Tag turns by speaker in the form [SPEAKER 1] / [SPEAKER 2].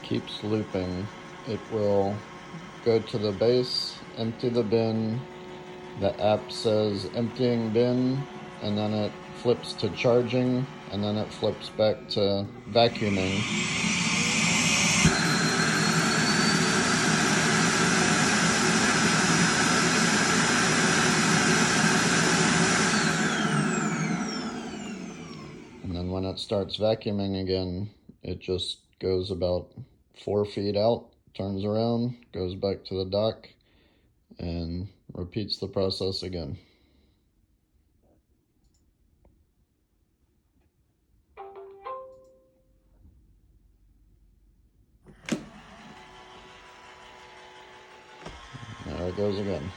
[SPEAKER 1] keeps looping. It will go to the base, empty the bin, the app says emptying bin, and then it flips to charging, and then it flips back to vacuuming. And then when it starts vacuuming again, it just goes about 4 feet out, turns around, goes back to the dock, and repeats the process again. There it goes again.